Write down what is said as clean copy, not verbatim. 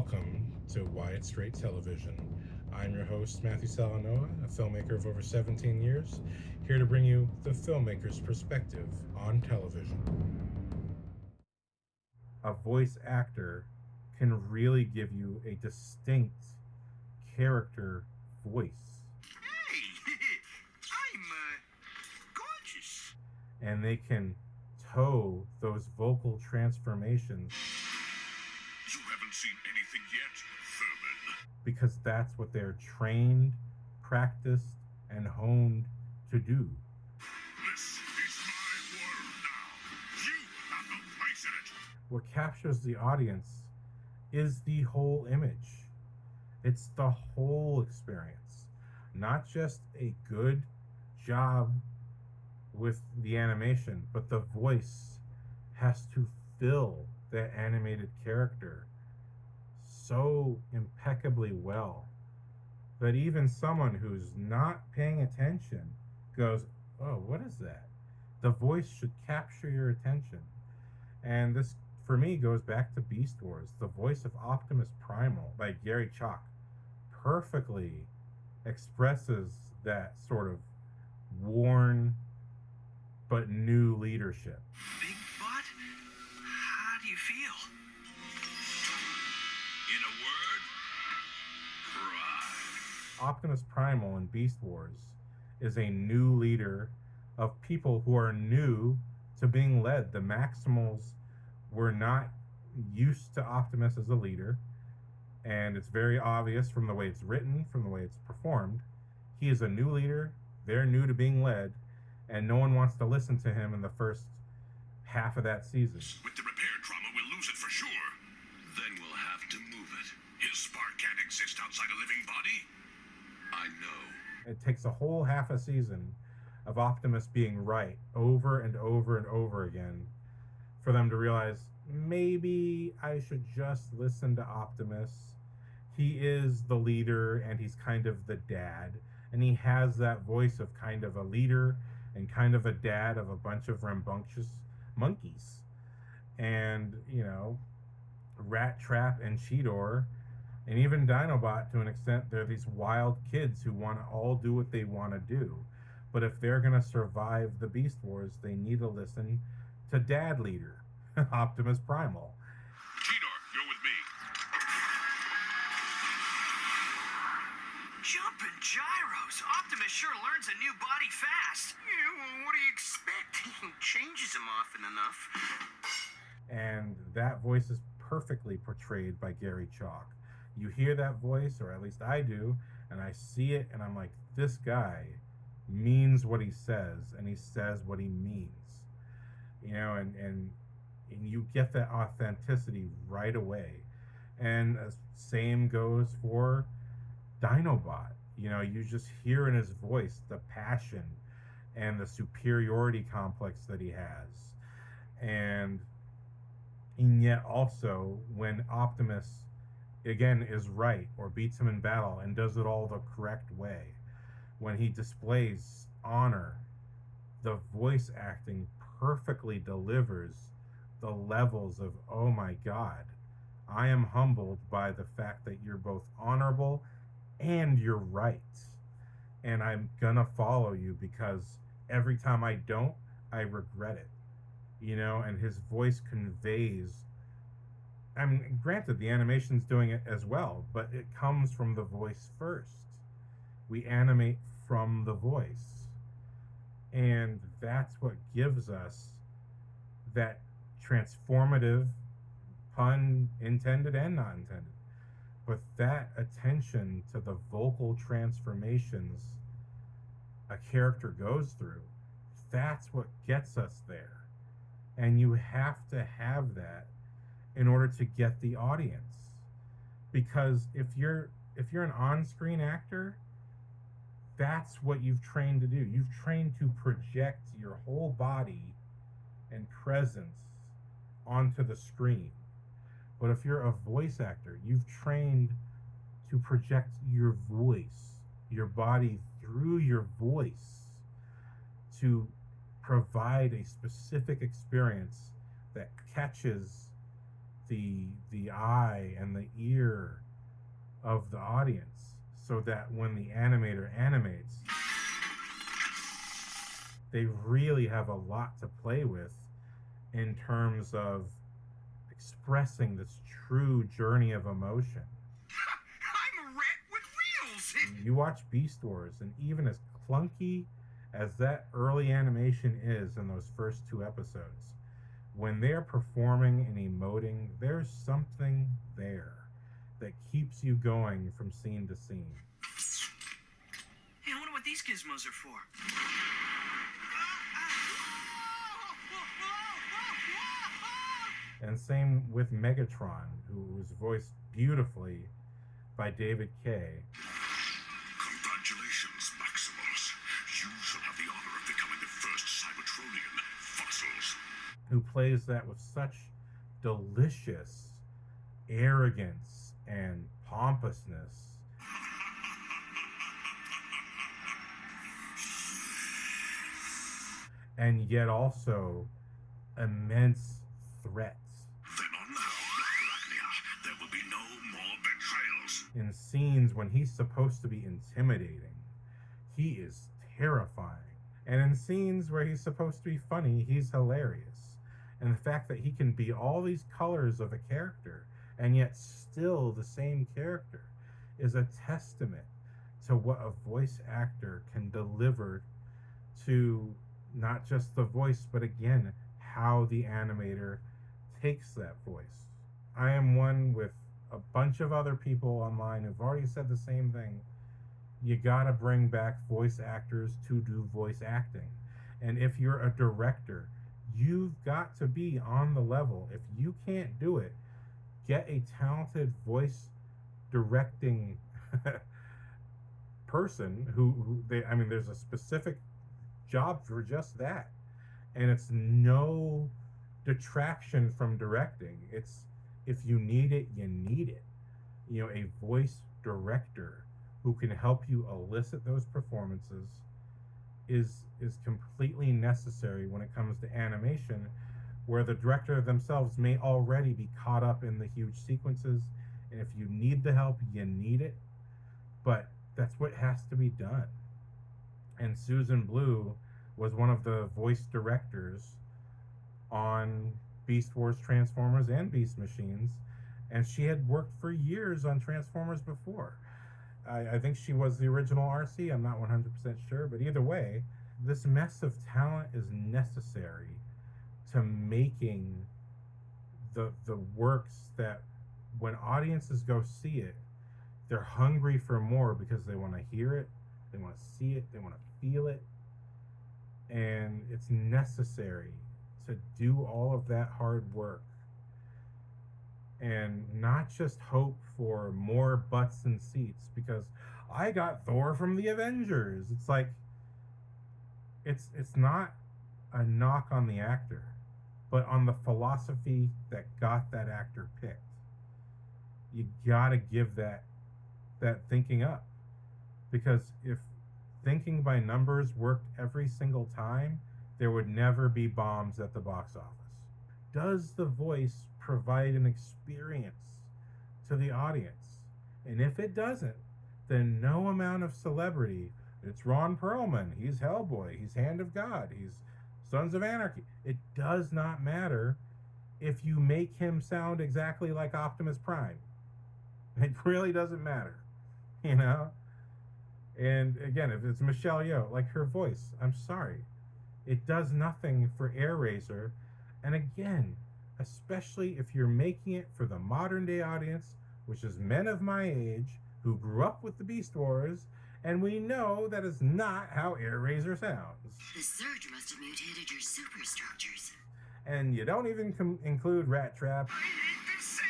Welcome to Wyatt Straight Television. I'm your host, Matthew Salanoa, a filmmaker of over 17 years, here to bring you the filmmaker's perspective on television. A voice actor can really give you a distinct character voice. Hey, I'm gorgeous. And they can toe those vocal transformations You haven't seen anything yet, Thurman. because that's what they're trained, practiced, and honed to do. This is my world now. You have no place in it. What captures the audience is the whole image. It's the whole experience, not just a good job with the animation, but the voice has to fill that animated character so impeccably well that even someone who's not paying attention goes, "Oh, what is that?" The voice should capture your attention. And this, for me, goes back to Beast Wars. The voice of Optimus Primal by Gary Chalk perfectly expresses that sort of worn but new leadership. Big butt? How do you feel? In a word, pride. Optimus Primal in Beast Wars is a new leader of people who are new to being led. The Maximals were not used to Optimus as a leader, and it's very obvious from the way it's written, from the way it's performed. He is a new leader, they're new to being led, and no one wants to listen to him in the first half of that season. With the repair trauma, we'll lose it for sure. Then we'll have to move it. His spark can't exist outside a living body. I know. It takes a whole half a season of Optimus being right over and over and over again for them to realize maybe I should just listen to Optimus. He is the leader and he's kind of the dad, and he has that voice of kind of a leader and kind of a dad of a bunch of rambunctious monkeys. And, Rat Trap and Cheetor and even Dinobot, to an extent, they're these wild kids who want to all do what they want to do. But if they're going to survive the Beast Wars, they need to listen to Dad Leader, Optimus Primal. Cheetor, you're with me. Jumping gyros. Optimus sure learns a new body fast. Yeah, well, what do you expect? He changes him often enough. And that voice is perfectly portrayed by Gary Chalk. You hear that voice, or at least I do, and I see it, and I'm like, this guy means what he says, and he says what he means. And you get that authenticity right away. And the same goes for Dinobot. You just hear in his voice the passion and the superiority complex that he has. And yet also, when Optimus, again, is right or beats him in battle and does it all the correct way, when he displays honor, the voice acting perfectly delivers the levels of, oh my God, I am humbled by the fact that you're both honorable and you're right. And I'm gonna follow you because every time I don't, I regret it. And his voice conveys. I mean, granted, the animation's doing it as well, but it comes from the voice first. We animate from the voice. And that's what gives us that transformative, pun intended and not intended, but that attention to the vocal transformations a character goes through, that's what gets us there. And you have to have that in order to get the audience. Because if you're an on-screen actor, that's what you've trained to do. You've trained to project your whole body and presence onto the screen. But if you're a voice actor, you've trained to project your voice, your body through your voice, to provide a specific experience that catches the eye and the ear of the audience, so that when the animator animates, they really have a lot to play with in terms of expressing this true journey of emotion. I'm a rat with wheels! You watch Beast Wars, and even as clunky as that early animation is in those first 2 episodes, when they're performing and emoting, there's something there that keeps you going from scene to scene. Hey, I wonder what these gizmos are for. And same with Megatron, who was voiced beautifully by David Kaye. Congratulations, Maximals. You shall have the honor of becoming the first Cybertronian, Fossils. Who plays that with such delicious arrogance and pompousness. And yet also immense threats. Then on now, Black Arachnia, there will be no more betrayals. In scenes when he's supposed to be intimidating, he is terrifying. And in scenes where he's supposed to be funny, he's hilarious. And the fact that he can be all these colors of a character and yet still the same character is a testament to what a voice actor can deliver to not just the voice, but again, how the animator takes that voice. I am one with a bunch of other people online who've already said the same thing. You gotta bring back voice actors to do voice acting. And if you're a director, you've got to be on the level. If you can't do it, get a talented voice directing person there's a specific job for just that. And it's no detraction from directing. It's, if you need it, you need it. You know, a voice director who can help you elicit those performances is completely necessary when it comes to animation, where the director themselves may already be caught up in the huge sequences. And if you need the help, you need it. But that's what has to be done. And Susan Blue was one of the voice directors on Beast Wars, Transformers, and Beast Machines. And she had worked for years on Transformers before. I think she was the original RC. I'm not 100% sure. But either way, this mess of talent is necessary to making the works that when audiences go see it, they're hungry for more because they want to hear it, they want to see it, they want to feel it. And it's necessary to do all of that hard work and not just hope for more butts and seats because I got Thor from the Avengers. It's like, it's not a knock on the actor, but on the philosophy that got that actor picked. You gotta give that thinking up, because if thinking by numbers worked every single time, there would never be bombs at the box office. Does the voice provide an experience to the audience? And if it doesn't, then no amount of celebrity, it's Ron Perlman, he's Hellboy, he's Hand of God, he's Sons of Anarchy, it does not matter if you make him sound exactly like Optimus Prime. It really doesn't matter, you know? And again, if it's Michelle Yeoh, like her voice, I'm sorry, it does nothing for Airazor. And again, especially if you're making it for the modern day audience, which is men of my age who grew up with the Beast Wars, and we know that is not how Airazor sounds. The surge must have mutated your superstructures. And you don't even include Rat Trap. I hate this